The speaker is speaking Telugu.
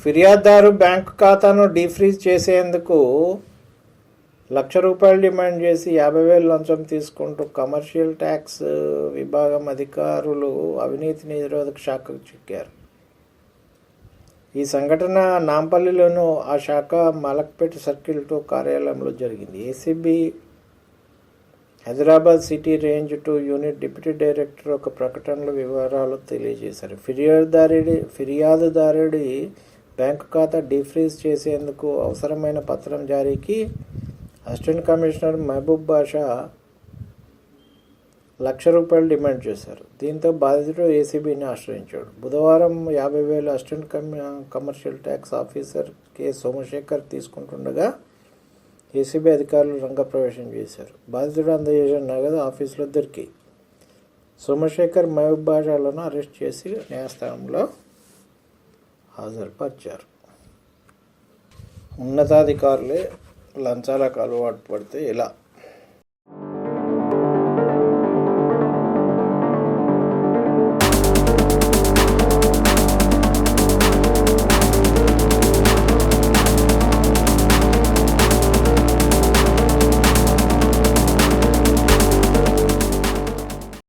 ఫిర్యాదుదారు బ్యాంకు ఖాతాను డీఫ్రీజ్ చేసేందుకు ₹1,00,000 డిమాండ్ చేసి 50,000 లంచం తీసుకుంటూ కమర్షియల్ ట్యాక్స్ విభాగం అధికారులు అవినీతి నిరోధక శాఖకు చిక్కారు. ఈ సంఘటన నాంపల్లిలోని ఆ శాఖ మలక్పేట సర్కిల్ 2 కార్యాలయంలో జరిగింది. ACB Hyderabad city range 2 unit deputy director ఒక ప్రకటనలో వివరాలు తెలియజేశారు. ఫిర్యాదుదారుడి బ్యాంకు ఖాతా డీఫ్రీజ్ చేసేందుకు అవసరమైన పత్రం జారీకి assistant commissioner Mahaboob Basha ₹1,00,000 demand చేశారు. దీంతో బాధితుడు ఏసీబీని ఆశ్రయించాడు. బుధవారం 50,000 assistant commercial tax officer K Somashekar తీసుకుంటుండగా ఏసీబీ అధికారులు రంగప్రవేశం చేశారు. బాధితుడు అందజేసిన నగదు ఆఫీసులో దొరికి సోమశేఖర్ మహబూబ్ బాషాలను అరెస్ట్ చేసి న్యాయస్థానంలో హాజరుపరిచారు. ఉన్నతాధికారులే లంచాలకు అలవాటు పడితే ఎలా?